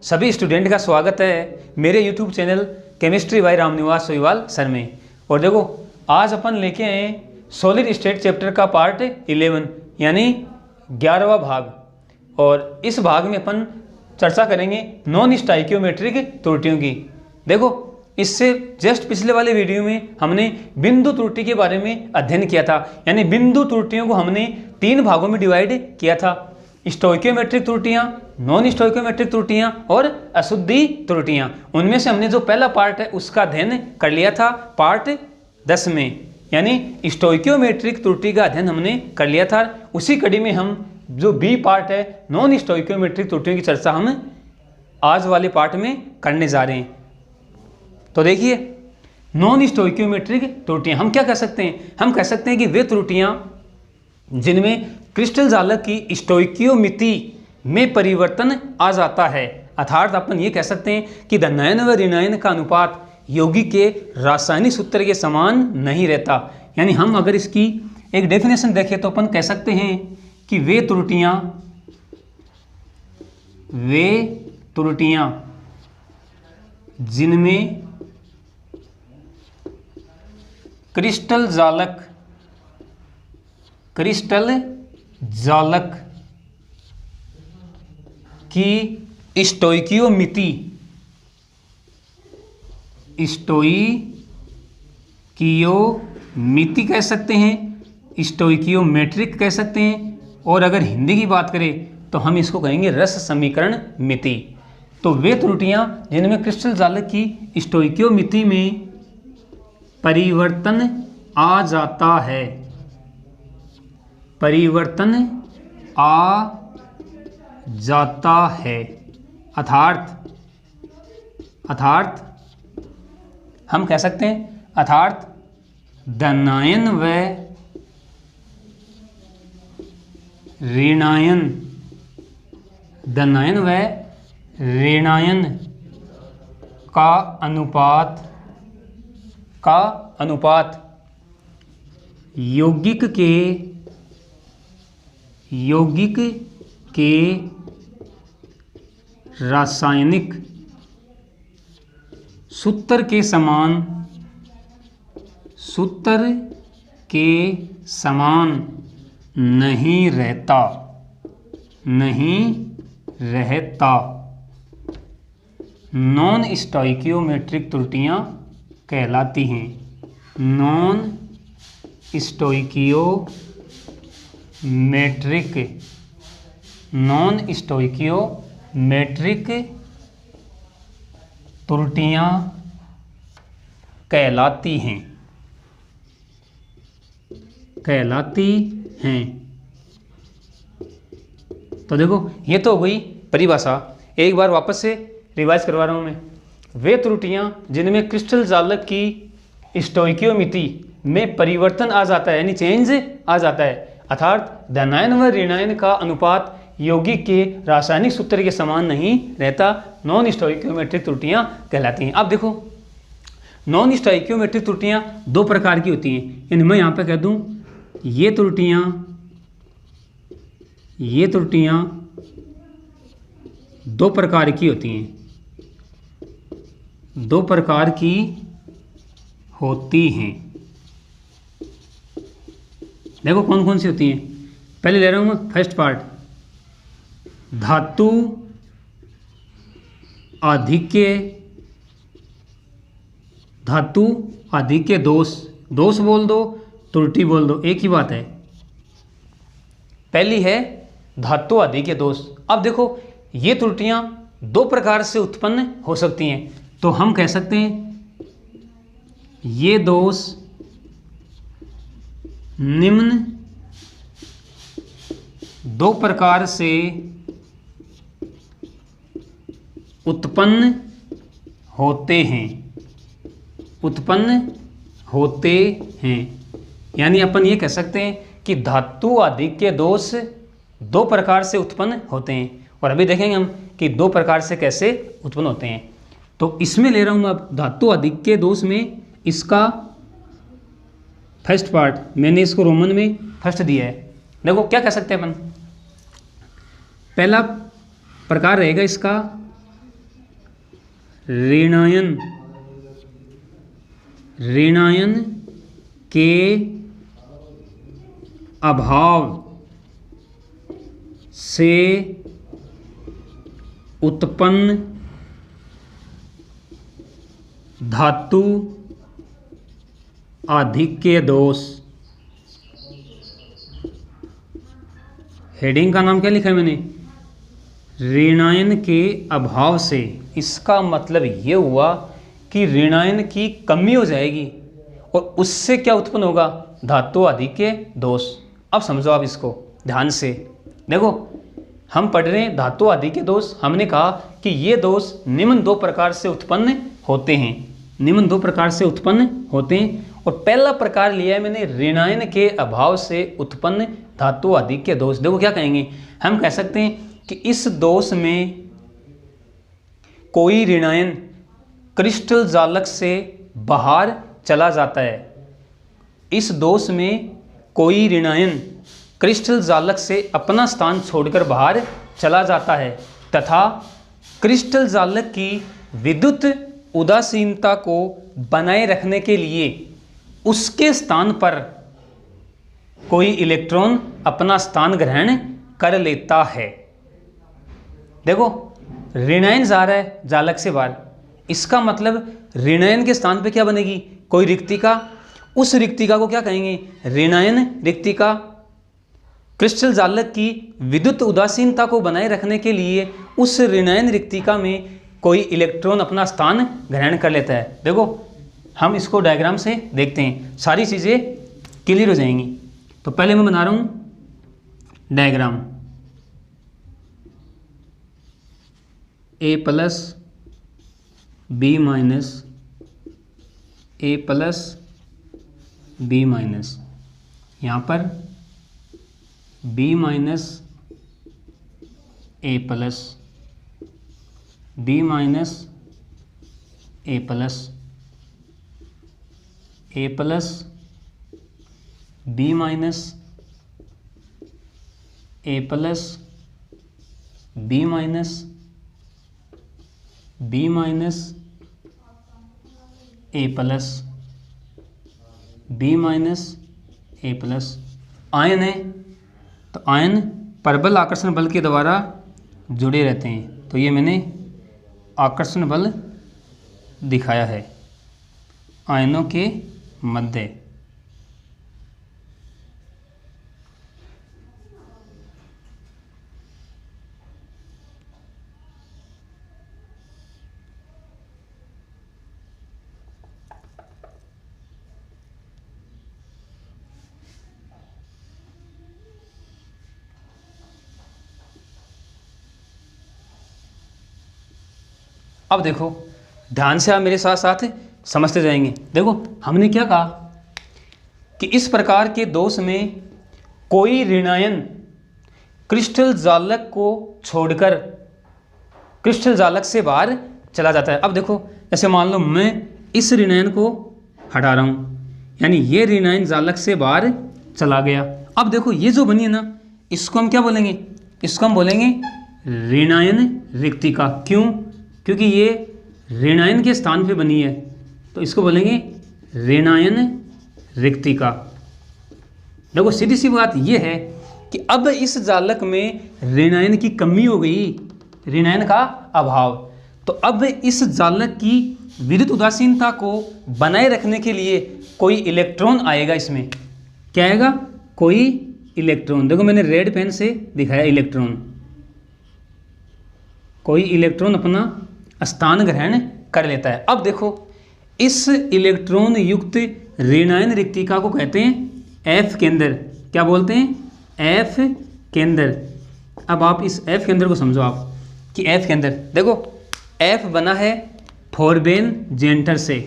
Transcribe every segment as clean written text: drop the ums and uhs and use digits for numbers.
सभी स्टूडेंट का स्वागत है मेरे YouTube channel chemistry by Ramniwas Soiwal sir में। और देखो आज अपन लेके आए सॉलिड स्टेट चैप्टर का पार्ट 11 यानी 11वां भाग। और इस भाग में अपन चर्चा करेंगे नॉन स्टोइकियोमेट्रिक त्रुटियों की। देखो इससे जस्ट पिछले वाले वीडियो में हमने बिंदु त्रुटि के बारे में अध्ययन किया था, यानी बिंदु त्रुटियों को हमने 3 भागों में डिवाइड किया था। स्टोइकियोमेट्रिक त्रुटियां, नॉन स्टोइकियोमेट्रिक त्रुटियां और अशुद्धि त्रुटियां। उनमें से हमने जो पहला पार्ट है उसका अध्ययन कर लिया था पार्ट 10 में, यानी स्टोइकियोमेट्रिक त्रुटि का अध्ययन हमने कर लिया था। उसी कड़ी में हम जो बी पार्ट है नॉन स्टोइकियोमेट्रिक त्रुटियों की चर्चा हम आज वाले पार्ट में करने जा रहे हैं। तो देखिए नॉन स्टोइकियोमेट्रिक त्रुटियां हम क्या कह सकते हैं? हम कह सकते हैं कि वे त्रुटियां जिनमें क्रिस्टल जालक की स्टोइकियोमिति में परिवर्तन आ जाता है, अर्थात अपन ये कह सकते हैं कि धनायन व ऋणायन का अनुपात यौगिक के रासायनिक सूत्र के समान नहीं रहता। यानी हम अगर इसकी एक डेफिनेशन देखें तो अपन कह सकते हैं कि वे त्रुटियां जिनमें क्रिस्टल जालक की स्टोइकियोमिति कह सकते हैं, स्टोइकियोमेट्रिक कह सकते हैं, और अगर हिंदी की बात करें तो हम इसको कहेंगे रस समीकरण मिति। तो वे त्रुटियां जिनमें क्रिस्टल जालक की स्टोइकियोमिति में परिवर्तन आ जाता है, अर्थात हम कह सकते हैं अर्थात धनायन व ऋणायन का अनुपात यौगिक के रासायनिक सूत्र के समान नहीं रहता। नॉन स्टोइकियोमेट्रिक त्रुटियां कहलाती हैं। नॉन स्टोइकियोमेट्रिक त्रुटियां कहलाती हैं। तो देखो ये तो हो गई परिभाषा, एक बार वापस से रिवाइज करवा रहा हूं मैं। वे त्रुटियां जिनमें क्रिस्टल जालक की स्टोइकियोमिति में परिवर्तन आ जाता है, यानी चेंज आ जाता है, अर्थात धनायन व ऋणायन का अनुपात यौगिक के रासायनिक सूत्र के समान नहीं रहता, नॉन स्टोइकियोमेट्रिक त्रुटियां कहलाती हैं। अब देखो नॉन स्टोइकियोमेट्रिक त्रुटियां 2 प्रकार की होती हैं, यानी मैं यहाँ पे कह दूँ ये त्रुटियां 2 प्रकार की होती हैं, 2 प्रकार की होती हैं। देखो कौन कौन सी होती हैं। पहले ले रहा हूँ मैं फर्स्ट पार्ट, धातु आधिक्य दोष बोल दो, त्रुटि बोल दो, एक ही बात है। पहली है धातु आधिक्य दोष। अब देखो ये त्रुटियां 2 प्रकार से उत्पन्न हो सकती हैं, तो हम कह सकते हैं ये दोष निम्न 2 प्रकार से उत्पन्न होते हैं। यानी अपन ये कह सकते हैं कि धातु आधिक्य दोष 2 प्रकार से उत्पन्न होते हैं, और अभी देखेंगे हम कि 2 प्रकार से कैसे उत्पन्न होते हैं। तो इसमें ले रहा हूँ अब धातु आधिक्य दोष में इसका फर्स्ट पार्ट, मैंने इसको रोमन में फर्स्ट दिया है। देखो क्या कह सकते हैं अपन, पहला प्रकार रहेगा इसका ऋणायन के अभाव से उत्पन्न धातु आधिक्य दोष। हेडिंग का नाम क्या लिखा है मैंने? ऋणायन के अभाव से। इसका मतलब ये हुआ कि ऋणायन की कमी हो जाएगी और उससे क्या उत्पन्न होगा? धातु आधिक्य दोष। अब समझो आप इसको ध्यान से। देखो हम पढ़ रहे हैं धातु आधिक्य दोष। हमने कहा कि ये दोष निम्न दो प्रकार से उत्पन्न होते हैं। निम्न दो प्रकार से उत्पन्न होते हैं और पहला प्रकार लिया है मैंने ऋणायन के अभाव से उत्पन्न धातु आधिक्य दोष। देखो क्या कहेंगे? हम कह सकते हैं कि इस दोष में कोई ऋणायन क्रिस्टल जालक से बाहर चला जाता है। इस दोष में कोई ऋणायन क्रिस्टल जालक से अपना स्थान छोड़कर बाहर चला जाता है तथा क्रिस्टल जालक की विद्युत उदासीनता को बनाए रखने के लिए उसके स्थान पर कोई इलेक्ट्रॉन अपना स्थान ग्रहण कर लेता है। देखो ऋणायन जा रहा है जालक से बाहर, इसका मतलब ऋणायन के स्थान पे क्या बनेगी? कोई रिक्तिका। उस रिक्तिका को क्या कहेंगे? ऋणायन रिक्तिका। क्रिस्टल जालक की विद्युत उदासीनता को बनाए रखने के लिए उस ऋणायन रिक्तिका में कोई इलेक्ट्रॉन अपना स्थान ग्रहण कर लेता है। देखो हम इसको डायग्राम से देखते हैं, सारी चीज़ें क्लियर हो जाएंगी। तो पहले मैं बना रहा हूँ diagram. A plus B minus A plus B minus, यहाँ पर B minus A plus B minus A plus A plus B minus A plus B minus B minus A plus B minus A plus. Ion है तो ion परबल आकर्षण बल के द्वारा जुड़े रहते हैं, तो ये मैंने आकर्षण बल दिखाया है आयनों के मध्य। अब देखो ध्यान से आप मेरे साथ साथ समझते जाएंगे। देखो हमने क्या कहा कि इस प्रकार के दोष में कोई ऋणायन क्रिस्टल जालक को छोड़कर क्रिस्टल जालक से बाहर चला जाता है। अब देखो जैसे मान लो मैं इस ऋणायन को हटा रहा हूँ, यानी ये ऋणायन जालक से बाहर चला गया। अब देखो ये जो बनी है ना, इसको हम क्या बोलेंगे? इसको हम बोलेंगे ऋणायन रिक्तिका। क्यों? क्योंकि ये ऋणायन के स्थान पे बनी है, तो इसको बोलेंगे ऋणायन रिक्तिका। देखो सीधी सी बात ये है कि अब इस जालक में ऋणायन की कमी हो गई, ऋणायन का अभाव। तो अब इस जालक की विद्युत उदासीनता को बनाए रखने के लिए कोई इलेक्ट्रॉन आएगा। इसमें क्या आएगा? कोई इलेक्ट्रॉन। देखो मैंने रेड पेन से दिखाया इलेक्ट्रॉन। कोई इलेक्ट्रॉन अपना स्थान ग्रहण कर लेता है। अब देखो इस इलेक्ट्रॉन युक्त ऋणायन रिक्तिका को कहते हैं एफ केंद्र। क्या बोलते हैं? एफ केंद्र। अब आप इस एफ केंद्र को समझो आप कि एफ केंद्र, देखो एफ बना है फोरबेन जेंटर से।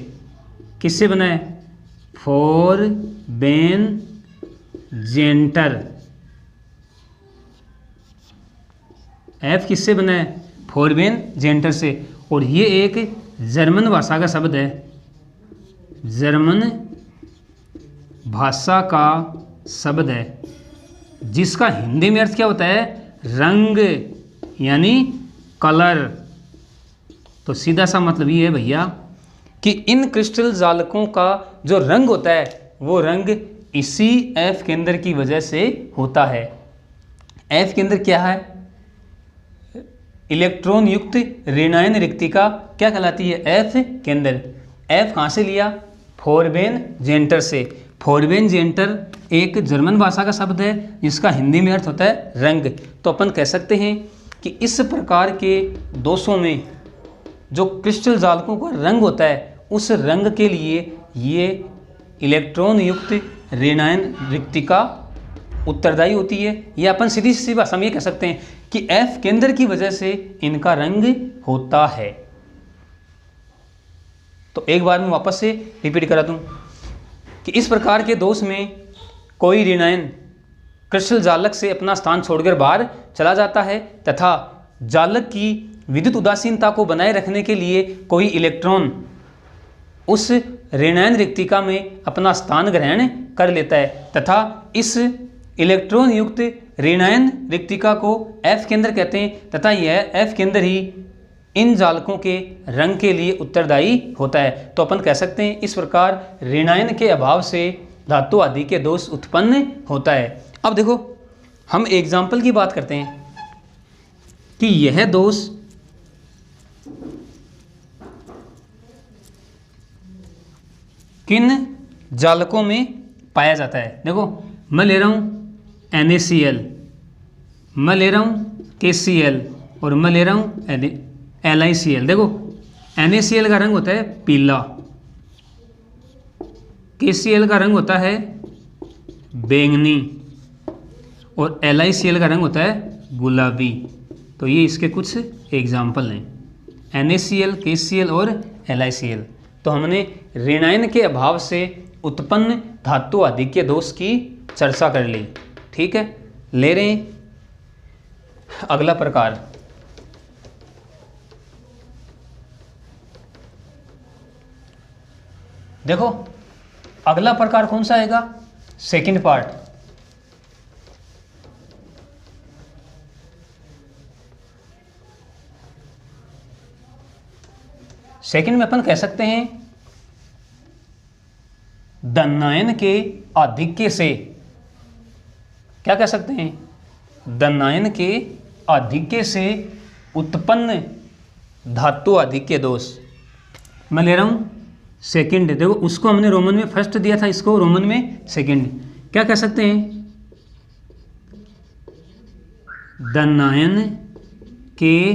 किससे बना है? फोरबेन जेंटर। एफ किससे बना है? फोरबेन जेंटर से। और ये एक जर्मन भाषा का शब्द है, जर्मन भाषा का शब्द है, जिसका हिंदी में अर्थ क्या होता है? रंग, यानी कलर। तो सीधा सा मतलब ये है भैया कि इन क्रिस्टल जालकों का जो रंग होता है वो रंग इसी एफ केंद्र की वजह से होता है। एफ केंद्र क्या है? इलेक्ट्रॉन युक्त ऋणायन रिक्तिका क्या कहलाती है? एफ केंद्र। एफ कहाँ से लिया? फोरबेन जेंटर से। फोरबेन जेंटर एक जर्मन भाषा का शब्द है जिसका हिंदी में अर्थ होता है रंग। तो अपन कह सकते हैं कि इस प्रकार के दोषों में जो क्रिस्टल जालकों का रंग होता है उस रंग के लिए ये इलेक्ट्रॉन युक्त ऋणायन रिक्तिका उत्तरदायी होती है। या अपन सीधी सी भाषा में ये कह सकते हैं कि एफ केंद्र की वजह से इनका रंग होता है। तो एक बार मैं वापस से रिपीट करा दूं कि इस प्रकार के दोष में कोई ऋणायन क्रिस्टल जालक से अपना स्थान छोड़कर बाहर चला जाता है तथा जालक की विद्युत उदासीनता को बनाए रखने के लिए कोई इलेक्ट्रॉन उस ऋणायन रिक्तिका में अपना स्थान ग्रहण कर लेता है तथा इस इलेक्ट्रॉन युक्त ऋणायन रिक्तिका को एफ केंद्र कहते हैं तथा यह एफ केंद्र ही इन जालकों के रंग के लिए उत्तरदायी होता है। तो अपन कह सकते हैं इस प्रकार ऋणायन के अभाव से धातु आदि के दोष उत्पन्न होता है। अब देखो हम एग्जाम्पल की बात करते हैं कि यह दोष किन जालकों में पाया जाता है। देखो मैं ले रहा हूँ NaCl, मैं ले रहा हूँ KCl और मैं ले रहा हूँ LiCl। देखो NaCl का रंग होता है पीला, KCl का रंग होता है बैंगनी और LiCl का रंग होता है गुलाबी। तो ये इसके कुछ एग्जाम्पल हैं NaCl, KCl और LiCl। तो हमने ऋणायन के अभाव से उत्पन्न धातु आदि के दोष की चर्चा कर ली। ठीक है, ले रहे हैं अगला प्रकार। देखो अगला प्रकार कौन सा आएगा? Second part. सेकंड में अपन कह सकते हैं धनायन के आधिक्य से, क्या कह सकते हैं? धनायन के आधिक्य से उत्पन्न धातु आधिक्य दोष। मैं ले रहा हूं सेकंड। देखो उसको हमने रोमन में फर्स्ट दिया था, इसको रोमन में सेकंड। क्या कह सकते हैं? धनायन के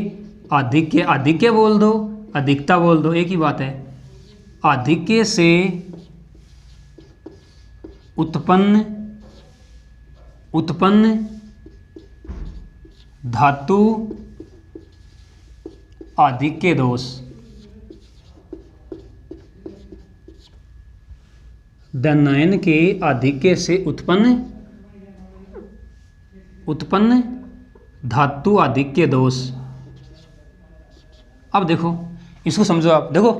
आधिक्य, आधिक्य बोल दो अधिकता बोल दो, एक ही बात है। आधिक्य से उत्पन्न धातु आधिक्य दोष। धनायन के आधिक्य से उत्पन्न धातु आधिक्य दोष। अब देखो इसको समझो आप। देखो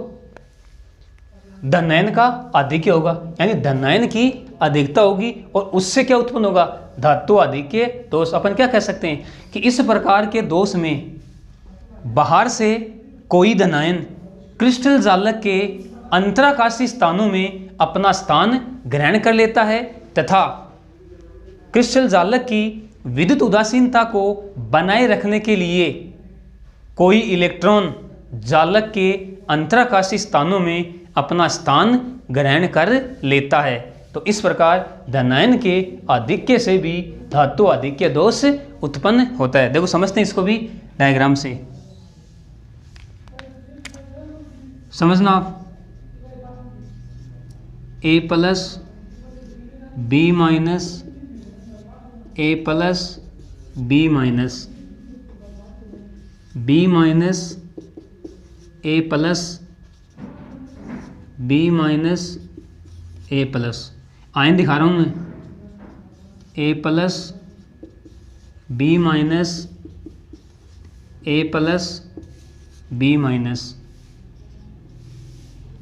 धनायन का आधिक्य होगा यानी धनायन की अधिकता होगी और उससे क्या उत्पन्न होगा? धातु आधिक्य दोष। अपन क्या कह सकते हैं कि इस प्रकार के दोष में बाहर से कोई धनायन क्रिस्टल जालक के अंतराकाशी स्थानों में अपना स्थान ग्रहण कर लेता है तथा क्रिस्टल जालक की विद्युत उदासीनता को बनाए रखने के लिए कोई इलेक्ट्रॉन जालक के अंतराकाशी स्थानों में अपना स्थान ग्रहण कर लेता है। तो इस प्रकार धनायन के आधिक्य से भी धातु आधिक्य दोष उत्पन्न होता है। देखो समझते हैं इसको भी डायग्राम से, समझना आप। A plus B minus A plus B minus B minus A plus B minus A plus. Ion दिखा रहा हूँ मैं। A plus B minus A plus B minus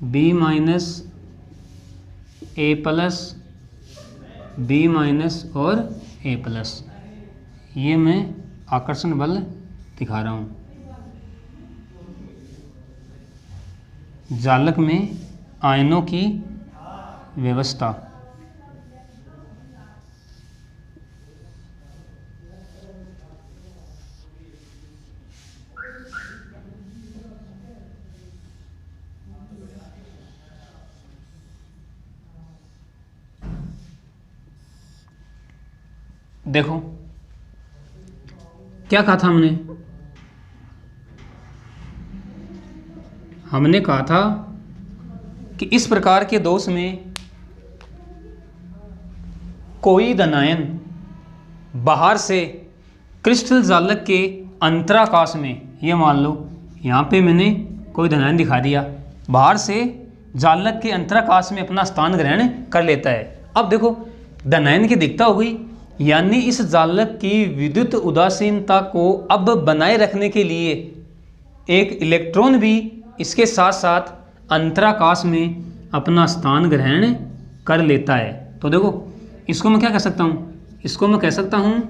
B minus A plus B minus और A plus. ये मैं आकर्षण बल दिखा रहा हूँ। जालक में आयनों की व्यवस्था। देखो क्या कहा था हमने कहा था कि इस प्रकार के दोष में कोई धनायन बाहर से क्रिस्टल जालक के अंतराकाश में, ये मान लो यहाँ पे मैंने कोई धनायन दिखा दिया, बाहर से जालक के अंतराकाश में अपना स्थान ग्रहण कर लेता है। अब देखो धनायन की दिखता हो गई, यानी इस जालक की विद्युत उदासीनता को अब बनाए रखने के लिए एक इलेक्ट्रॉन भी इसके साथ साथ अंतराकाश में अपना स्थान ग्रहण कर लेता है। तो देखो इसको मैं क्या कह सकता हूँ, इसको मैं कह सकता हूँ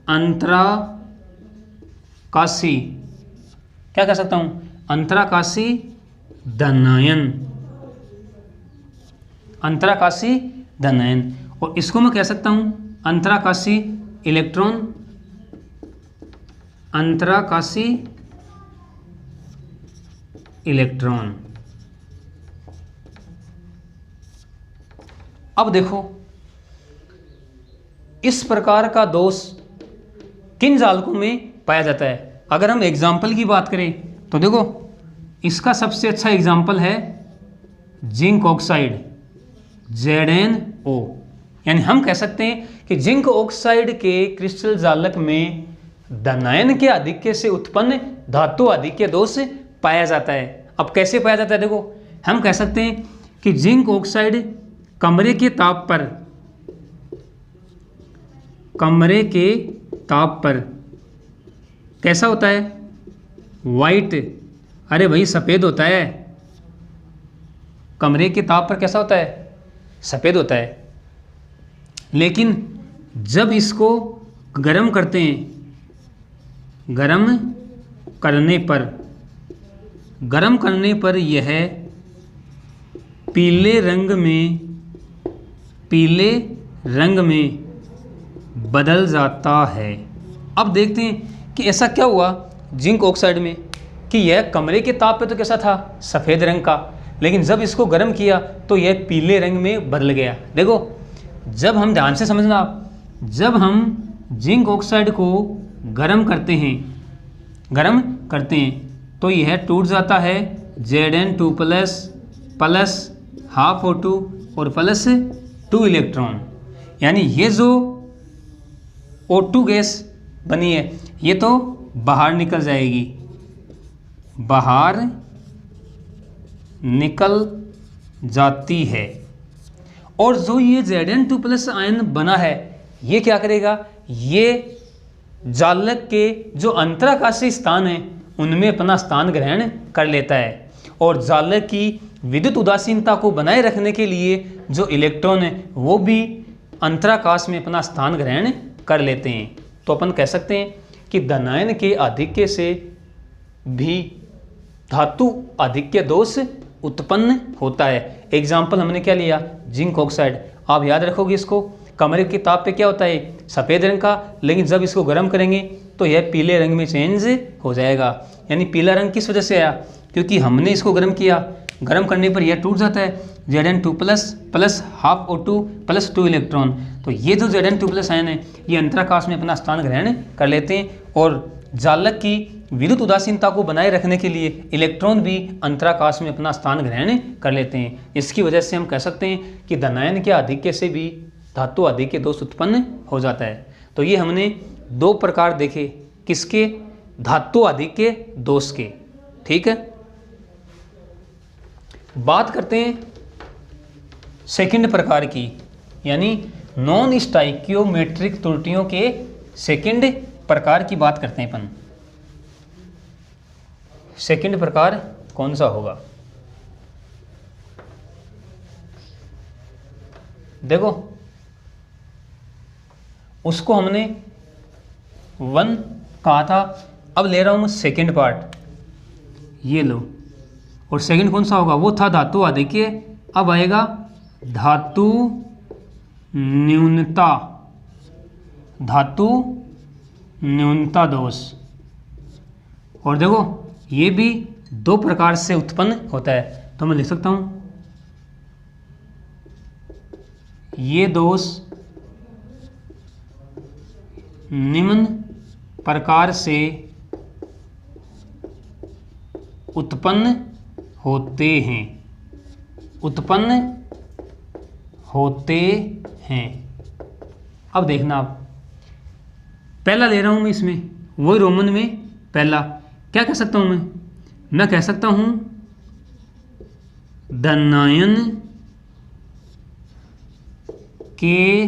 अंतराकाशी, क्या कह सकता हूँ, अंतराकाशी धनायन, अंतराकाशी धनायन। और इसको मैं कह सकता हूँ अंतराकाशी इलेक्ट्रॉन, अंतराकाशी इलेक्ट्रॉन। अब देखो इस प्रकार का दोष किन जालकों में पाया जाता है। अगर हम एग्जाम्पल की बात करें तो देखो इसका सबसे अच्छा एग्जाम्पल है जिंक ऑक्साइड ZnO। यानी हम कह सकते हैं कि जिंक ऑक्साइड के क्रिस्टल जालक में धनायन के आधिक्य से उत्पन्न धातु आधिक्य दोष पाया जाता है। अब कैसे पाया जाता है, देखो हम कह सकते हैं कि जिंक ऑक्साइड कमरे के ताप पर कैसा होता है, वाइट, अरे भाई सफ़ेद होता है। कमरे के ताप पर कैसा होता है, सफ़ेद होता है। लेकिन जब इसको गर्म करते हैं, गर्म करने पर यह पीले रंग में बदल जाता है। अब देखते हैं कि ऐसा क्या हुआ जिंक ऑक्साइड में कि यह कमरे के ताप पे तो कैसा था, सफ़ेद रंग का, लेकिन जब इसको गर्म किया तो यह पीले रंग में बदल गया। देखो जब हम, ध्यान से समझना, जब हम जिंक ऑक्साइड को गर्म करते हैं तो यह टूट जाता है Zn2 प्लस हाफ O2 और प्लस 2 इलेक्ट्रॉन। यानी ये जो O2 गैस बनी है ये तो बाहर निकल जाएगी, बाहर निकल जाती है। और जो ये Zn2 प्लस आयन बना है ये क्या करेगा, ये जालक के जो अंतराकाशी स्थान है उनमें अपना स्थान ग्रहण कर लेता है। और जालक की विद्युत उदासीनता को बनाए रखने के लिए जो इलेक्ट्रॉन है वो भी अंतराकाश में अपना स्थान ग्रहण कर लेते हैं। तो अपन कह सकते हैं कि धनायन के आधिक्य से भी धातु आधिक्य दोष उत्पन्न होता है। एग्जाम्पल हमने क्या लिया, जिंक ऑक्साइड। आप याद रखोगे इसको, कमरे के ताप पे क्या होता है, सफ़ेद रंग का, लेकिन जब इसको गर्म करेंगे तो यह पीले रंग में चेंज हो जाएगा। यानी पीला रंग किस वजह से आया, क्योंकि हमने इसको गर्म किया, गर्म करने पर यह टूट जाता है Zn2 plus half O2 plus 2 electron. तो ये जो Zn2 प्लस आयन है ये अंतराकाश में अपना स्थान ग्रहण कर लेते हैं और जालक की विद्युत उदासीनता को बनाए रखने के लिए इलेक्ट्रॉन भी अंतराकाश में अपना स्थान ग्रहण कर लेते हैं। इसकी वजह से हम कह सकते हैं कि धनायन के आधिक्य से भी धातु आधिक्य दोष उत्पन्न हो जाता है। तो ये हमने दो प्रकार देखे, किसके, धातु आधिक्य दोष के। ठीक है, बात करते हैं सेकंड प्रकार की, यानी नॉन स्टाइकियोमेट्रिक त्रुटियों के सेकंड प्रकार की बात करते हैं अपन। सेकंड प्रकार कौन सा होगा, देखो उसको हमने 1 कहा था, अब ले रहा हूं मैं सेकंड पार्ट। ये लो और सेकंड कौन सा होगा, वो था धातु आदि के, अब आएगा धातु न्यूनता, धातु न्यूनता दोष। और देखो ये भी दो प्रकार से उत्पन्न होता है, तो मैं लिख सकता हूं ये दोष निम्न प्रकार से उत्पन्न होते हैं, उत्पन्न होते हैं। अब देखना, आप पहला ले रहा हूं मैं इसमें, वही रोमन में पहला, क्या कह सकता हूं मैं कह सकता हूं धनायन के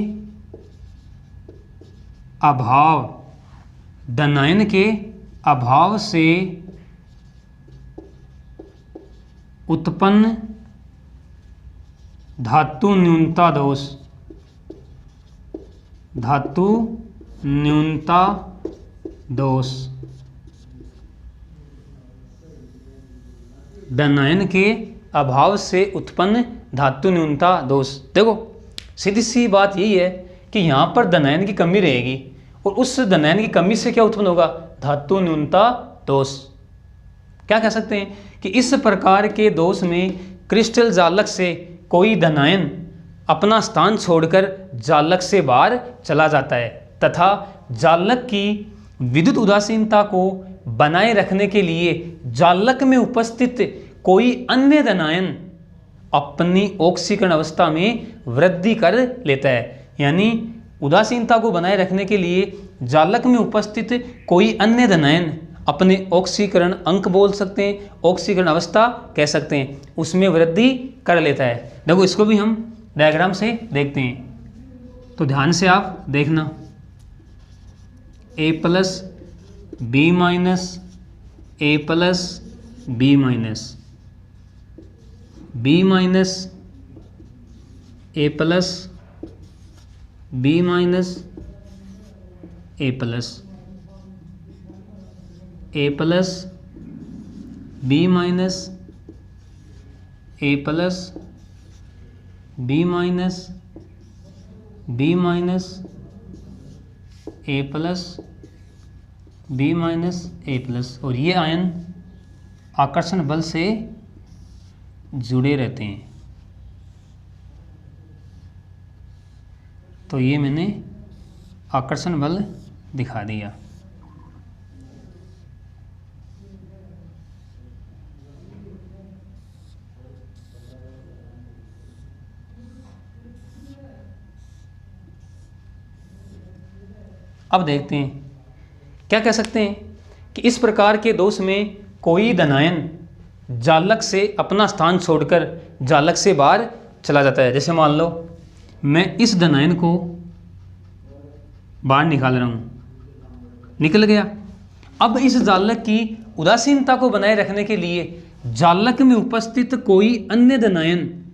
अभाव, धनायन के अभाव से उत्पन्न धातु न्यूनता दोष, धातु न्यूनता दोष, धनायन के अभाव से उत्पन्न धातु न्यूनता दोष। देखो सीधी सी बात यही है कि यहाँ पर धनायन की कमी रहेगी और उस धनायन की कमी से क्या उत्पन्न होगा, धातु न्यूनता दोष। क्या कह सकते हैं कि इस प्रकार के दोष में क्रिस्टल जालक से कोई धनायन अपना स्थान छोड़कर जालक से बाहर चला जाता है तथा जालक की विद्युत उदासीनता को बनाए रखने के लिए जालक में उपस्थित कोई अन्य धनायन अपनी ऑक्सीकरण अवस्था में वृद्धि कर लेता है। यानी उदासीनता को बनाए रखने के लिए जालक में उपस्थित कोई अन्य धनायन अपने ऑक्सीकरण अंक बोल सकते हैं, ऑक्सीकरण अवस्था कह सकते हैं, उसमें वृद्धि कर लेता है। देखो इसको भी हम डायग्राम से देखते हैं, तो ध्यान से आप देखना, A plus B minus A plus B minus B minus A plus B minus A plus A plus B minus A plus B minus B minus A plus B minus A plus. और ये ion आकर्षण बल से जुड़े रहते हैं। तो ये मैंने आकर्षण बल दिखा दिया। अब देखते हैं क्या कह सकते हैं कि इस प्रकार के दोष में कोई धनायन जालक से अपना स्थान छोड़कर जालक से बाहर चला जाता है। जैसे मान लो मैं इस धनायन को बाहर निकाल रहा हूँ, निकल गया। अब इस जालक की उदासीनता को बनाए रखने के लिए जालक में उपस्थित कोई अन्य धनायन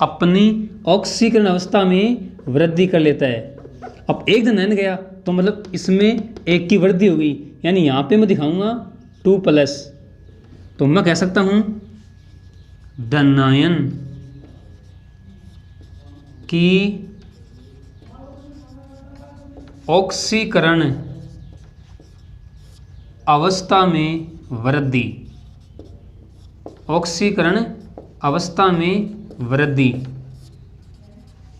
अपनी ऑक्सीकरण अवस्था में वृद्धि कर लेता है। अब एक धनायन गया तो मतलब इसमें एक की वृद्धि हो गई, यानी यहाँ पे मैं दिखाऊंगा 2+, तो मैं कह सकता हूँ धनायन की ऑक्सीकरण अवस्था में वृद्धि, ऑक्सीकरण अवस्था में वृद्धि।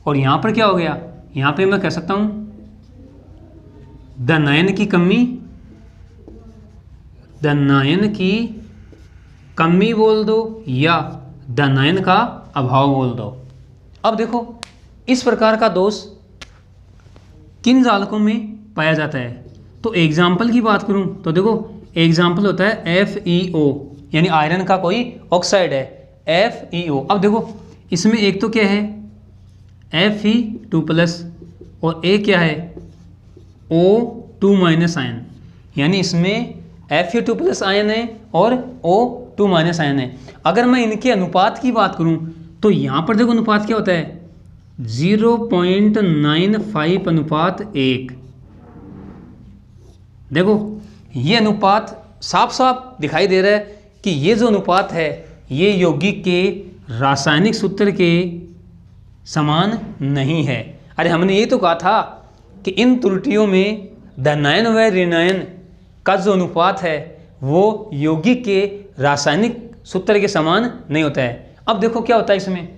और यहाँ पर क्या हो गया, यहाँ पे मैं कह सकता हूँ धनायन की कमी, धनायन की कमी बोल दो या धनायन का अभाव बोल दो। अब देखो इस प्रकार का दोष किन जालकों में पाया जाता है। तो एग्जाम्पल की बात करूं तो देखो एग्जाम्पल होता है FeO, यानी आयरन का कोई ऑक्साइड है FeO। अब देखो इसमें एक तो क्या है Fe2+ और एक क्या है O2- आयन, यानी इसमें Fe2+ आयन है और O2- आयन है। अगर मैं इनके अनुपात की बात करूं तो यहाँ पर देखो अनुपात क्या होता है 0.95:1। देखो ये अनुपात साफ साफ दिखाई दे रहा है कि ये जो अनुपात है ये यौगिक के रासायनिक सूत्र के समान नहीं है। अरे हमने ये तो कहा था कि इन त्रुटियों में धनायन व ऋणायन का जो अनुपात है वो यौगिक के रासायनिक सूत्र के समान नहीं होता है। अब देखो क्या होता है इसमें,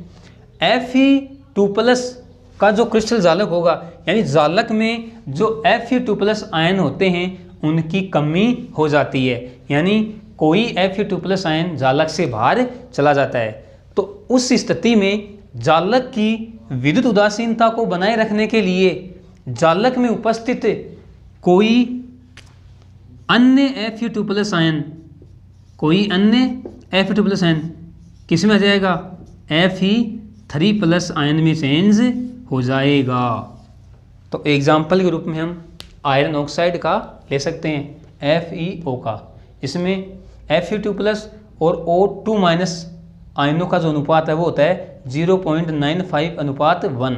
Fe2+ का जो क्रिस्टल जालक होगा, यानी जालक में जो Fe2+ आयन होते हैं उनकी कमी हो जाती है, यानी कोई Fe2+ आयन जालक से बाहर चला जाता है। तो उस स्थिति में जालक की विद्युत उदासीनता को बनाए रखने के लिए जालक में उपस्थित कोई अन्य Fe2+ आयन, कोई अन्य Fe2+ आयन किस में आ जाएगा, Fe3+ आयन में चेंज हो जाएगा। तो एग्जाम्पल के रूप में हम आयरन ऑक्साइड का ले सकते हैं FeO का। इसमें Fe2+ और O2- आयनों का जो अनुपात है वो होता है 0.95:1।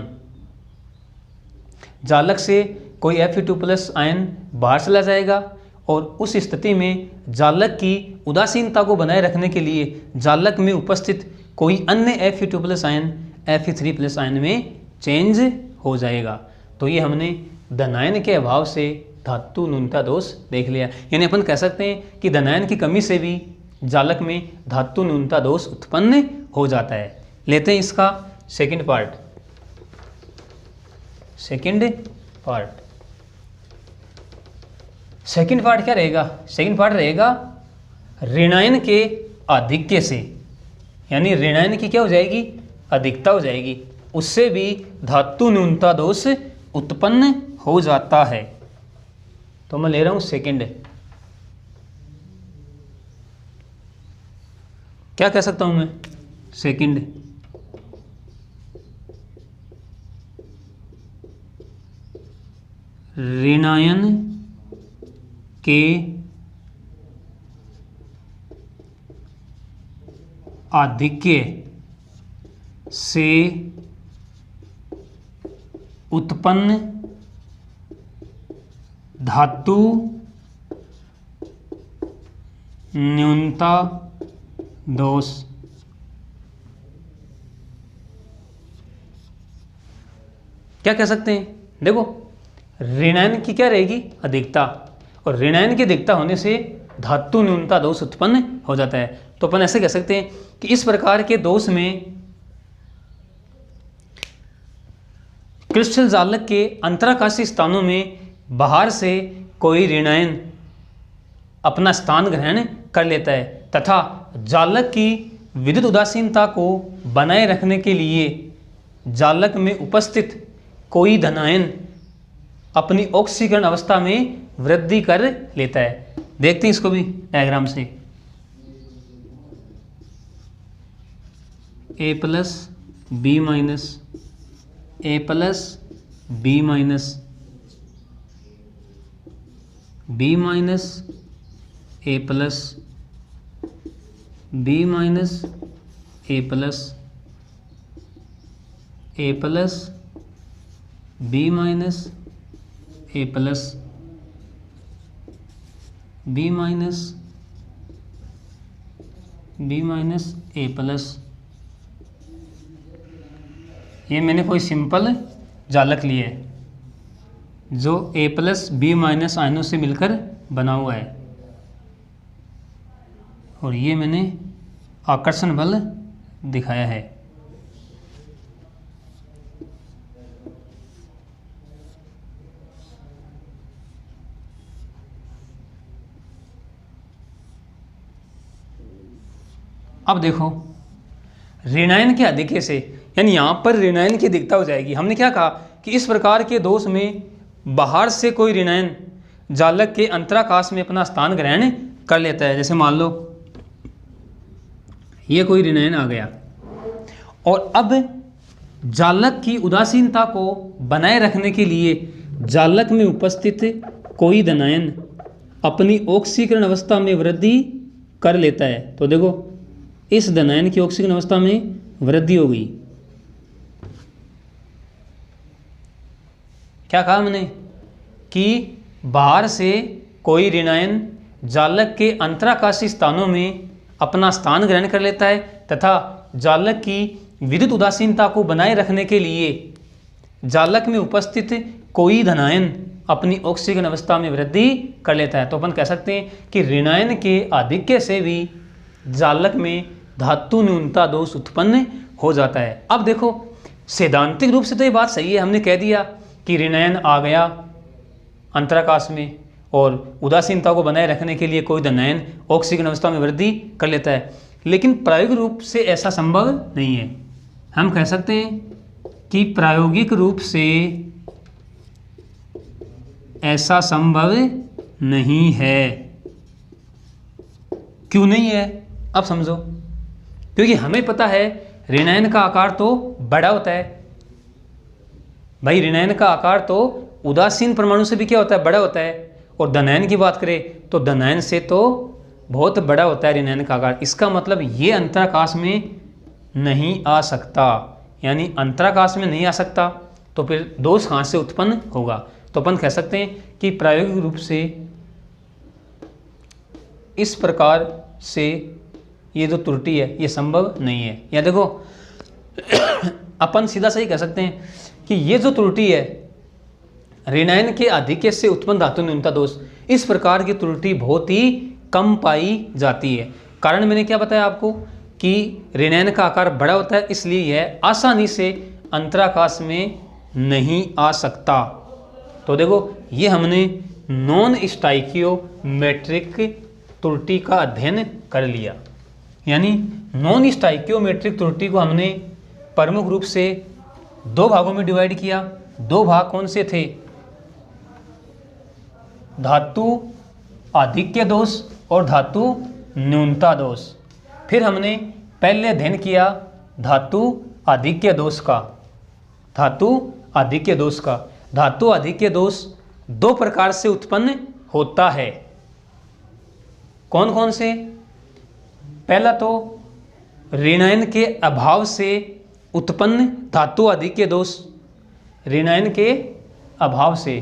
जालक से कोई Fe2+ आयन बाहर चला जाएगा और उस स्थिति में जालक की उदासीनता को बनाए रखने के लिए जालक में उपस्थित कोई अन्य Fe2+ आयन Fe3+ आयन में चेंज हो जाएगा। तो ये हमने धनायन के अभाव से धातु न्यूनता दोष देख लिया। यानी अपन कह सकते हैं कि धनायन की कमी से भी जालक में धातु न्यूनता दोष उत्पन्न हो जाता है। लेते हैं इसका सेकंड पार्ट। सेकंड पार्ट क्या रहेगा, सेकंड पार्ट रहेगा ऋणायन के आधिक्य से, यानी ऋणायन की क्या हो जाएगी, अधिकता हो जाएगी, उससे भी धातु न्यूनता दोष उत्पन्न हो जाता है। तो मैं ले रहा हूं सेकंड। क्या कह सकता हूं मैं, सेकंड ऋणायन के आधिक्य से उत्पन्न धातु न्यूनता दोष क्या कह सकते हैं। देखो ऋणायन की क्या रहेगी, अधिकता, और ऋणायन की अधिकता होने से धातु न्यूनता दोष उत्पन्न हो जाता है। तो अपन ऐसे कह सकते हैं कि इस प्रकार के दोष में क्रिस्टल जालक के अंतराकाशीय स्थानों में बाहर से कोई ऋणायन अपना स्थान ग्रहण कर लेता है तथा जालक की विद्युत उदासीनता को बनाए रखने के लिए जालक में उपस्थित कोई धनायन अपनी ऑक्सीकरण अवस्था में वृद्धि कर लेता है। देखते हैं इसको भी डायग्राम से। A+, B-, A+, B-, B-, A+, B-, A+, A+, B-, A+, B-, B-, A+। ये मैंने कोई सिंपल जालक लिए है जो A+, B- आयनों से मिलकर बना हुआ है, और ये मैंने आकर्षण बल दिखाया है। अब देखो ऋणायन के अधिक्य से, यानी यहाँ पर ऋणायन की अधिकता हो जाएगी। हमने क्या कहा कि इस प्रकार के दोष में बाहर से कोई ऋणायन जालक के अंतराकाश में अपना स्थान ग्रहण कर लेता है। जैसे मान लो ये कोई ऋणायन आ गया और अब जालक की उदासीनता को बनाए रखने के लिए जालक में उपस्थित कोई धनायन अपनी ऑक्सीकरण अवस्था में वृद्धि कर लेता है। तो देखो इस धनायन की ऑक्सीकरण अवस्था में वृद्धि हो गई। क्या कहा मैंने कि बाहर से कोई ऋणायन जालक के अंतराकाशीय स्थानों में अपना स्थान ग्रहण कर लेता है तथा जालक की विद्युत उदासीनता को बनाए रखने के लिए जालक में उपस्थित कोई धनायन अपनी ऑक्सीजन अवस्था में वृद्धि कर लेता है। तो अपन कह सकते हैं कि ऋणायन के आधिक्य से भी जालक में धातु न्यूनता दोष उत्पन्न हो जाता है। अब देखो सैद्धांतिक रूप से तो ये बात सही है, हमने कह दिया कि ऋणायन आ गया अंतराकाश में और उदासीनता को बनाए रखने के लिए कोई धनायन ऑक्सीजन अवस्था में वृद्धि कर लेता है, लेकिन प्रायोगिक रूप से ऐसा संभव नहीं है। हम कह सकते हैं कि प्रायोगिक रूप से ऐसा संभव नहीं है। क्यों नहीं है? अब समझो, क्योंकि हमें पता है ऋणायन का आकार तो बड़ा होता है भाई, ऋणायन का आकार तो उदासीन परमाणु से भी क्या होता है, बड़ा होता है। और धनायन की बात करें तो धनायन से तो बहुत बड़ा होता है ऋणायन का आकार। इसका मतलब ये अंतराकाश में नहीं आ सकता, यानी अंतराकाश में नहीं आ सकता, तो फिर दोष कहाँ से उत्पन्न होगा? तो अपन कह सकते हैं कि प्रायोगिक रूप से इस प्रकार से ये जो त्रुटि है ये संभव नहीं है। या देखो अपन सीधा सही कह सकते हैं कि ये जो त्रुटि है ऋणायन के आधिक्य से उत्पन्न धातु न्यूनता दोष, इस प्रकार की त्रुटि बहुत ही कम पाई जाती है। कारण मैंने क्या बताया आपको कि ऋणायन का आकार बड़ा होता है, इसलिए यह आसानी से अंतराकाश में नहीं आ सकता। तो देखो ये हमने नॉन स्टाइकियोमेट्रिक त्रुटि का अध्ययन कर लिया, यानी नॉन स्टाइकियोमेट्रिक त्रुटि को हमने प्रमुख रूप से दो भागों में डिवाइड किया। दो भाग कौन से थे? धातु आधिक्य दोष और धातु न्यूनता दोष। फिर हमने पहले अध्ययन किया धातु आधिक्य दोष का। धातु आधिक्य दोष का धातु आधिक्य दोष दो प्रकार से उत्पन्न होता है। कौन कौन से? पहला तो ऋणायन के अभाव से उत्पन्न धातु आधिक्य दोष, ऋणायन के अभाव से।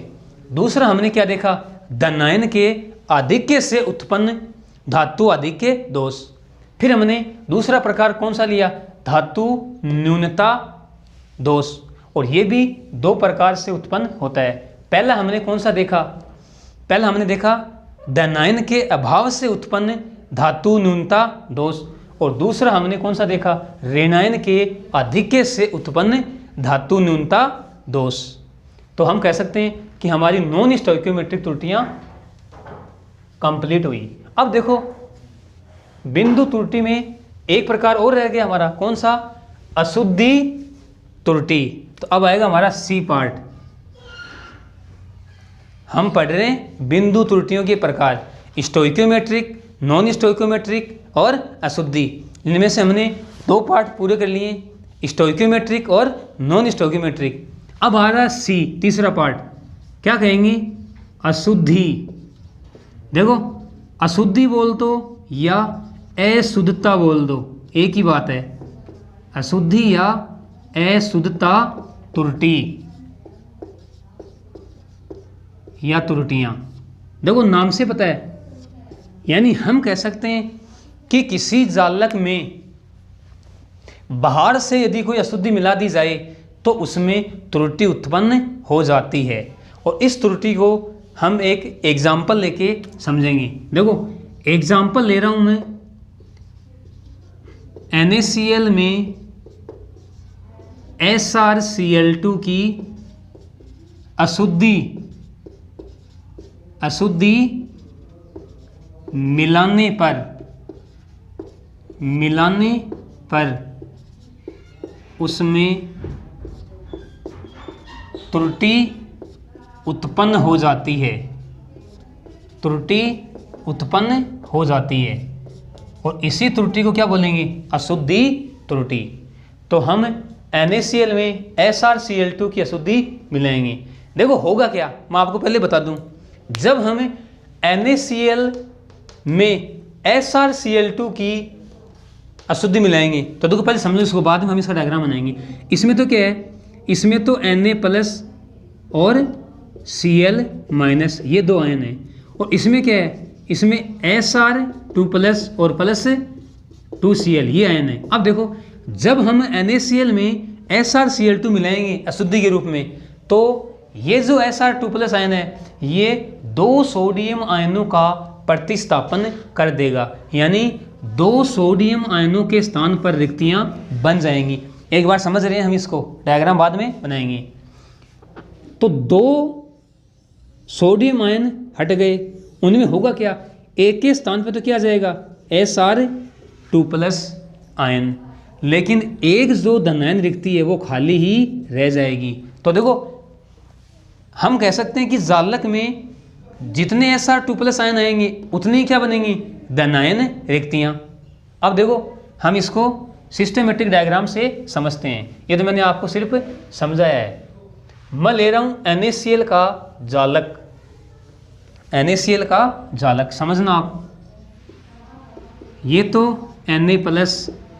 दूसरा हमने क्या देखा? धनायन के आधिक्य से उत्पन्न धातु आधिक्य दोष। फिर हमने दूसरा प्रकार कौन सा लिया? धातु न्यूनता दोष, और ये भी दो प्रकार से उत्पन्न होता है। पहला हमने कौन सा देखा? पहला हमने देखा धनायन के अभाव से उत्पन्न धातु न्यूनता दोष, और दूसरा हमने कौन सा देखा? ऋणायन के आधिक्य से उत्पन्न धातु न्यूनता दोष। तो हम कह सकते हैं कि हमारी नॉन स्टोइकियोमेट्रिक त्रुटियां कंप्लीट हुई। अब देखो बिंदु त्रुटि में एक प्रकार और रह गया हमारा, कौन सा? अशुद्धि त्रुटि। तो अब आएगा हमारा सी पार्ट। हम पढ़ रहे हैं बिंदु त्रुटियों के प्रकार, स्टोइकियोमेट्रिक, नॉन स्टोइकियोमेट्रिक और अशुद्धि। इनमें से हमने दो पार्ट पूरे कर लिए, स्टोइकियोमेट्रिक और नॉन स्टोइकियोमेट्रिक। अब आ रहा सी, तीसरा पार्ट, क्या कहेंगे? अशुद्धि। देखो अशुद्धि बोल दो या अशुद्धता बोल दो, एक ही बात है। अशुद्धि या अशुद्धता त्रुटि या त्रुटियां, देखो नाम से पता है, यानी हम कह सकते हैं कि किसी जालक में बाहर से यदि कोई अशुद्धि मिला दी जाए तो उसमें त्रुटि उत्पन्न हो जाती है। और इस त्रुटि को हम एक एग्जाम्पल लेके समझेंगे। देखो एग्जाम्पल ले रहा हूं मैं, NaCl में SrCl2 की अशुद्धि मिलाने पर उसमें त्रुटि उत्पन्न हो जाती है, त्रुटि उत्पन्न हो जाती है, और इसी त्रुटि को क्या बोलेंगे? अशुद्धि त्रुटि। तो हम NaCl में SrCl2 की अशुद्धि मिलाएंगे। देखो होगा क्या, मैं आपको पहले बता दूं, जब हम NaCl में SrCl2 की अशुद्धि मिलाएंगे तो देखो पहले समझो इसको, बाद में हम इसका डायग्राम बनाएंगे। इसमें तो क्या है? इसमें तो Na+ और Cl- ये दो आयन है, और इसमें क्या है? इसमें Sr2+ और प्लस 2Cl, ये आयन है। अब देखो जब हम NaCl में SrCl2 मिलाएंगे अशुद्धि के रूप में, तो ये जो Sr2+ आयन है ये 2 सोडियम आयनों का प्रतिस्थापन कर देगा, यानी 2 सोडियम आयनों के स्थान पर रिक्तियां बन जाएंगी। एक बार समझ रहे हैं हम, इसको डायग्राम बाद में बनाएंगे। तो 2 सोडियम आयन हट गए, उनमें होगा क्या, एक के स्थान पर तो क्या आ जाएगा Sr2+ आयन, लेकिन एक जो धनायन रिक्ति है वो खाली ही रह जाएगी। तो देखो हम कह सकते हैं कि जालक में जितने Sr2+ आयन आएंगे उतनी ही क्या बनेंगी, धनायन रिक्तियां। अब देखो हम इसको सिस्टमेटिक डायग्राम से समझते हैं, ये तो मैंने आपको सिर्फ समझाया है। मैं ले रहा हूं NaCl का जालक, NaCl का जालक समझना आप, ये तो Na+,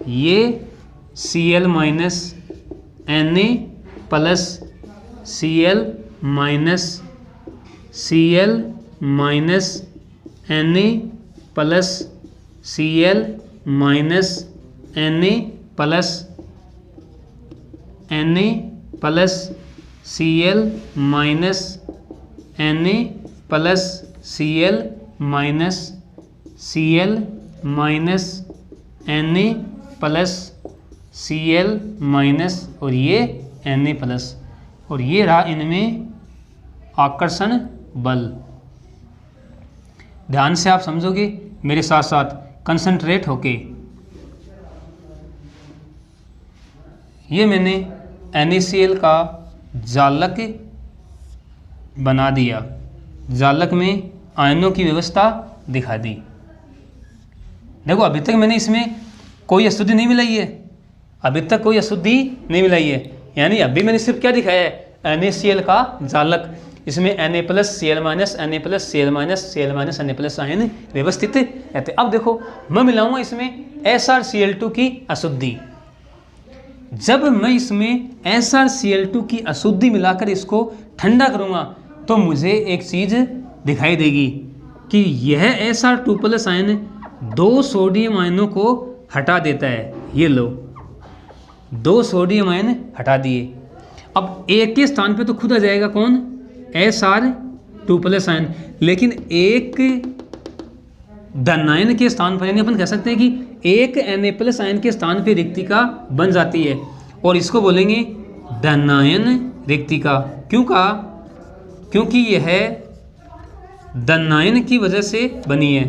ये Cl-, Na+, Cl-, Cl-, Na+, Cl-, Na+, Cl-, Cl-, Cl-, Na+, Cl-, और ये Na+, और ये रहा इनमें आकर्षण बल। ध्यान से आप समझोगे मेरे साथ साथ, कंसंट्रेट होके। ये मैंने NaCl का जालक बना दिया, जालक में आयनों की व्यवस्था दिखा दी। देखो अभी तक मैंने इसमें कोई अशुद्धि नहीं मिलाई है, अभी तक कोई अशुद्धि नहीं मिलाई है, यानी अभी मैंने सिर्फ क्या दिखाया है, NaCl का जालक, इसमें Na+, Cl-, Na+, Cl-, Cl-, Na+ ion व्यवस्थित रहते। अब देखो मैं मिलाऊंगा इसमें SrCl2 की अशुद्धि। जब मैं इसमें SrCl2 की अशुद्धि मिलाकर इसको ठंडा करूंगा तो मुझे एक चीज दिखाई देगी कि यह Sr2+ आयन 2 सोडियम आयनों को हटा देता है। ये लो 2 सोडियम आयन हटा दिए, अब एक के स्थान पे तो खुद आ जाएगा कौन, Sr2+ आयन, लेकिन एक धनायन के स्थान पर, यानी अपन कह सकते हैं कि एक Na+ आयन के स्थान पे रिक्तिका बन जाती है और इसको बोलेंगे धनायन रिक्तिका। क्यों कहा, क्योंकि यह धनायन की वजह से बनी है,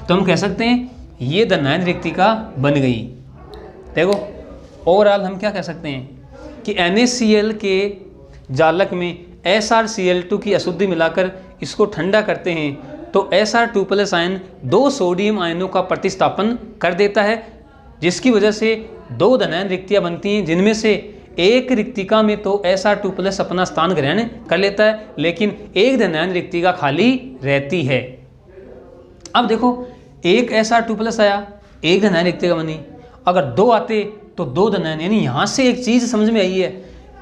तो हम कह सकते हैं ये धनायन रिक्तिका बन गई। देखो ओवरऑल हम क्या कह सकते हैं कि NaCl के जालक में SrCl2 की अशुद्धि मिलाकर इसको ठंडा करते हैं तो Sr2+ आयन 2 सोडियम आयनों का प्रतिस्थापन कर देता है, जिसकी वजह से 2 धनायन रिक्तियां बनती हैं, जिनमें से एक रिक्तिका में तो Sr2+ अपना स्थान ग्रहण कर लेता है, लेकिन एक धनायन रिक्तिका खाली रहती है। अब देखो एक Sr2+ आया, एक धनायन रिक्तिका बनी, अगर 2 आते तो 2 धनायन, यानी यहाँ से एक चीज़ समझ में आई है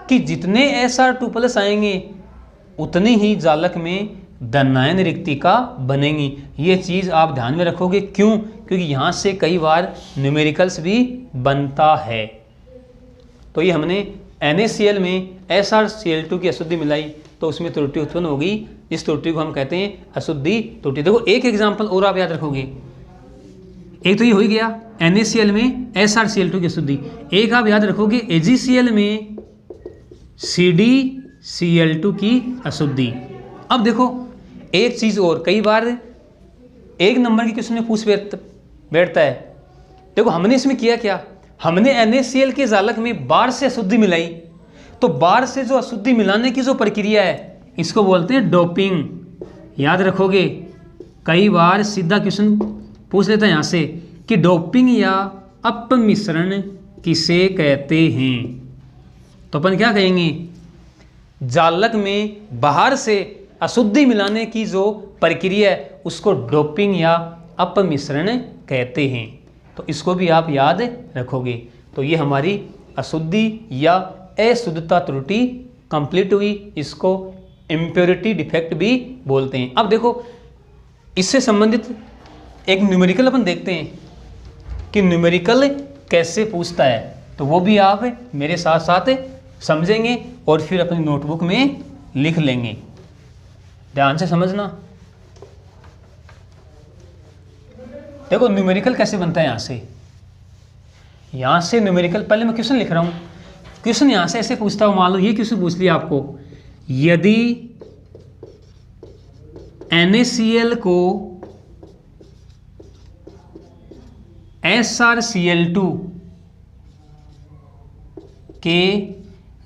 कि जितने Sr2+ आएंगे उतनी ही जालक में धनायन रिक्तिका बनेंगी। ये चीज़ आप ध्यान में रखोगे, क्यों, क्योंकि यहाँ से कई बार न्यूमेरिकल्स भी बनता है। तो ये हमने NaCl में SrCl2 की अशुद्धि मिलाई तो उसमें त्रुटि उत्पन्न होगी, इस त्रुटि को हम कहते हैं अशुद्धि त्रुटि। देखो एक एग्जाम्पल और आप याद रखोगे, एक तो ये हो ही गया NaCl में SrCl2 की अशुद्धि, एक आप याद रखोगे AgCl में CdCl2 की अशुद्धि। अब देखो एक चीज़ और, कई बार एक नंबर की क्वेश्चन में पूछ बैठता है। देखो हमने इसमें किया क्या, हमने NaCl के जालक में बार से अशुद्धि मिलाई, तो बार से जो अशुद्धि मिलाने की जो प्रक्रिया है इसको बोलते हैं डोपिंग। याद रखोगे कई बार सीधा क्वेश्चन पूछ लेता है यहाँ से कि डोपिंग या अपमिश्रण किसे कहते हैं, तो अपन क्या कहेंगे, जालक में बाहर से अशुद्धि मिलाने की जो प्रक्रिया है उसको डोपिंग या अपमिश्रण कहते हैं। तो इसको भी आप याद रखोगे। तो ये हमारी अशुद्धि या अशुद्धता त्रुटि कंप्लीट हुई, इसको इम्प्योरिटी डिफेक्ट भी बोलते हैं। अब देखो इससे संबंधित एक न्यूमेरिकल अपन देखते हैं कि न्यूमेरिकल कैसे पूछता है, तो वो भी आप मेरे साथ साथ समझेंगे और फिर अपनी नोटबुक में लिख लेंगे। ध्यान से समझना। देखो न्यूमेरिकल कैसे बनता है। यहाँ से न्यूमेरिकल, पहले मैं क्वेश्चन लिख रहा हूँ। क्वेश्चन यहाँ से ऐसे पूछता हूँ, मान लो ये क्वेश्चन पूछ लिया आपको, यदि NaCl को SrCl2 के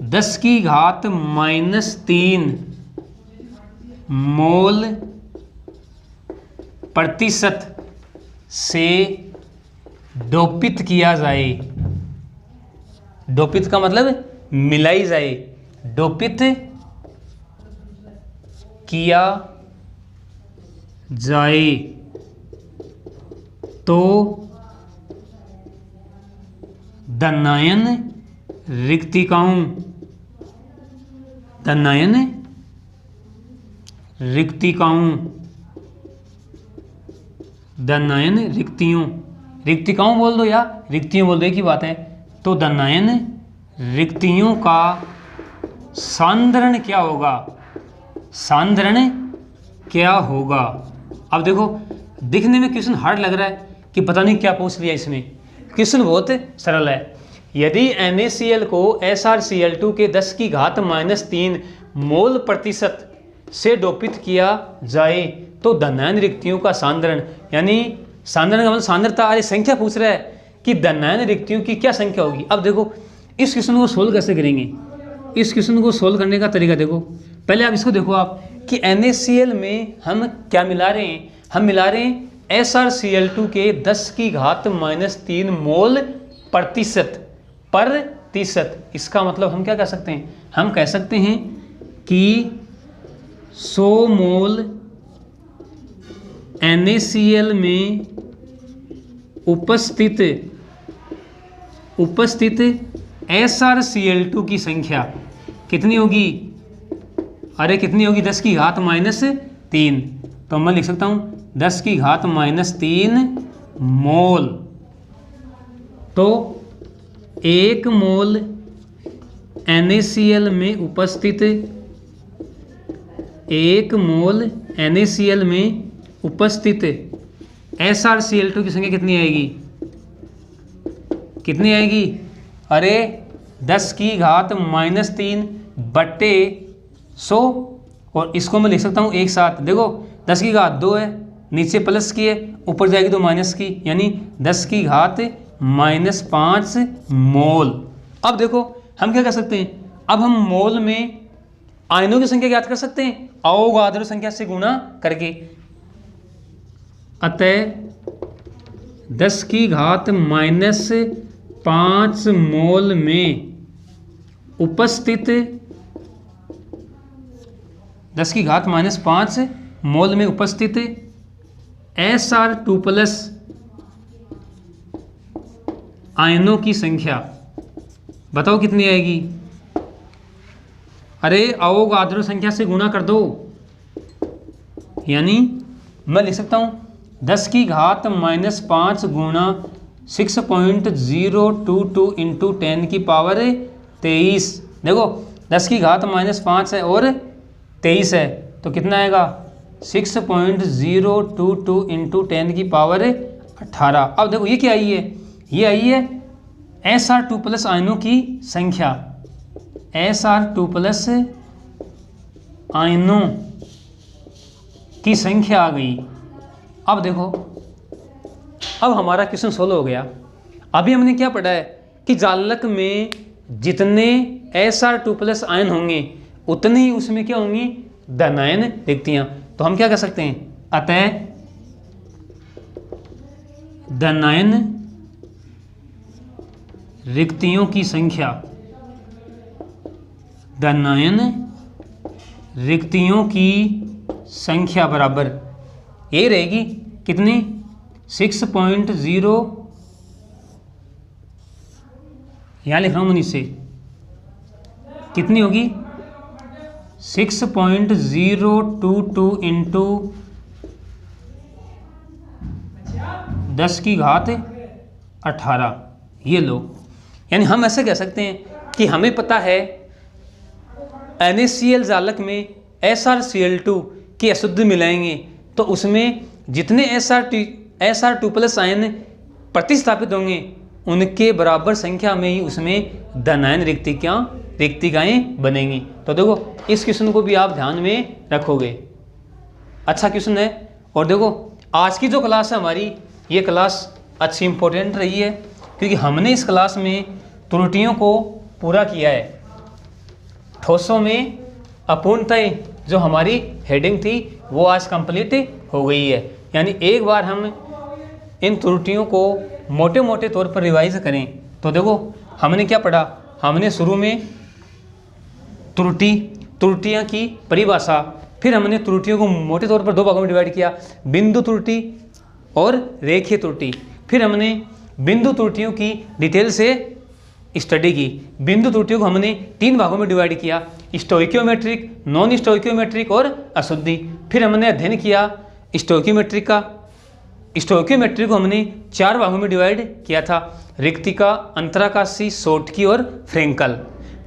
10 की घात -3 मोल प्रतिशत से डोपित किया जाए। डोपित का मतलब मिलाई जाए। डोपित किया जाए तो दनायन रिक्तिकाओं रिक्तियों बोल दो या रिक्तियों बोल दो, एक ही बात है। तो दनायन रिक्तियों का सांद्रण क्या होगा? सांद्रण क्या होगा? अब देखो, दिखने में क्वेश्चन हार्ड लग रहा है कि पता नहीं क्या पूछ लिया इसमें। क्वेश्चन बहुत सरल है। यदि NaCl को SrCl2 के 10 की घात -3 मोल प्रतिशत से डोपित किया जाए तो धनायन रिक्तियों का सांद्रण, यानी सांद्रण का मतलब सांद्रता, अरे संख्या पूछ रहा है कि धनायन रिक्तियों की क्या संख्या होगी। अब देखो इस क्वेश्चन को सोल्व कैसे करेंगे। इस क्वेश्चन को सोल्व करने का तरीका देखो। पहले आप इसको देखो आप कि NaCl में हम क्या मिला रहे हैं। हम मिला रहे हैं SrCl2 के 10 की घात -3 मोल प्रतिशत। इसका मतलब हम क्या कह सकते हैं? हम कह सकते हैं कि 100 मोल NaCl में उपस्थित SrCl2 की संख्या कितनी होगी? अरे कितनी होगी? 10 की घात -3। तो मैं लिख सकता हूँ 10 की घात -3 मोल। तो 1 मोल NaCl में उपस्थित 1 मोल NaCl में उपस्थित SrCl2 की संख्या कितनी आएगी? कितनी आएगी? अरे 10 की घात -3 बट्टे 100, और इसको मैं लिख सकता हूँ एक साथ। देखो 10 की घात 2 है, नीचे प्लस की है, ऊपर जाएगी तो माइनस की, यानी 10 की घात -5 मोल। अब देखो हम क्या कर सकते हैं? अब हम मोल में आयनों की संख्या ज्ञात कर सकते हैं अवोगाद्रो संख्या से गुणा करके। अतः 10 की घात -5 मोल में उपस्थित 10 की घात -5 मोल में उपस्थित Sr2+ आयनों की संख्या बताओ कितनी आएगी? अरे अवोगाद्रो संख्या से गुणा कर दो, यानी मैं लिख सकता हूँ 10 की घात -5 गुणा 6.022 इंटू 10 की पावर 23। देखो 10 की घात -5 है और 23 है, तो कितना आएगा? 6.022 इंटू 10 की पावर 18। अब देखो ये क्या आई है? ये आई है Sr2+ आयनों की संख्या। Sr2+ आयनों की संख्या आ गई। अब देखो, अब हमारा क्वेश्चन सोल्व हो गया। अभी हमने क्या पढ़ा है कि जालक में जितने Sr2+ आयन होंगे उतनी ही उसमें क्या होंगी? धनायन रिक्तियां। तो हम क्या कर सकते हैं? अतः धनायन रिक्तियों की संख्या, धनायन रिक्तियों की संख्या बराबर ये रहेगी कितनी? 6.0, यहाँ लिख रहा हूँ मैं नीचे, कितनी होगी? 6.022 इंटू 10 की घात 18, ये लो। यानी हम ऐसे कह सकते हैं कि हमें पता है NaCl जालक में SrCl2 की अशुद्ध मिलाएंगे तो उसमें जितने Sr2+ आयन प्रतिस्थापित होंगे उनके बराबर संख्या में ही उसमें धनायन रिक्तिकाएँ बनेंगी। तो देखो इस क्वेश्चन को भी आप ध्यान में रखोगे, अच्छा क्वेश्चन है। और देखो आज की जो क्लास है हमारी, ये क्लास अच्छी इंपॉर्टेंट रही है क्योंकि हमने इस क्लास में त्रुटियों को पूरा किया है। ठोसों में अपूर्णताएं जो हमारी हेडिंग थी वो आज कंप्लीट हो गई है। यानी एक बार हम इन त्रुटियों को मोटे मोटे तौर पर रिवाइज करें तो देखो हमने क्या पढ़ा। हमने शुरू में त्रुटियां की परिभाषा, फिर हमने त्रुटियों को मोटे तौर पर दो भागों में डिवाइड किया, बिंदु त्रुटि और रेखीय त्रुटि। फिर हमने बिंदु त्रुटियों की डिटेल से स्टडी की। बिंदु त्रुटियों को हमने 3 भागों में डिवाइड किया, स्टोइकियोमेट्रिक, नॉन स्टोइकियोमेट्रिक और अशुद्धि। फिर हमने अध्ययन किया स्टोइकियोमेट्रिक का। स्टोइकियोमेट्रिक को हमने 4 भागों में डिवाइड किया था, रिक्तिका, अंतराकाशी, शोटकी और फ्रेंकल।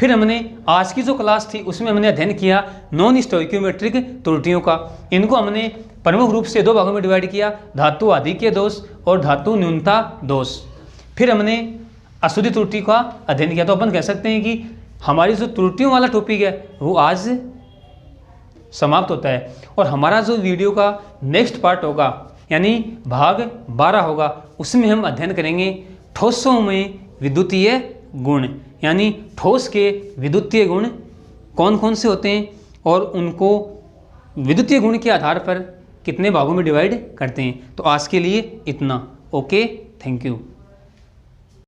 फिर हमने आज की जो क्लास थी उसमें हमने अध्ययन किया नॉन स्टोइकियोमेट्रिक त्रुटियों का। इनको हमने प्रमुख रूप से 2 भागों में डिवाइड किया, धातु आधिक्य दोष और धातु न्यूनता दोष। फिर हमने अशुद्धि त्रुटि का अध्ययन किया। तो अपन कह सकते हैं कि हमारी जो त्रुटियों वाला टॉपिक है वो आज समाप्त होता है और हमारा जो वीडियो का नेक्स्ट पार्ट होगा यानी भाग 12 होगा, उसमें हम अध्ययन करेंगे ठोसों में विद्युतीय गुण। यानी ठोस के विद्युतीय गुण कौन कौन से होते हैं और उनको विद्युतीय गुण के आधार पर कितने भागों में डिवाइड करते हैं। तो आज के लिए इतना। Okay, thank you.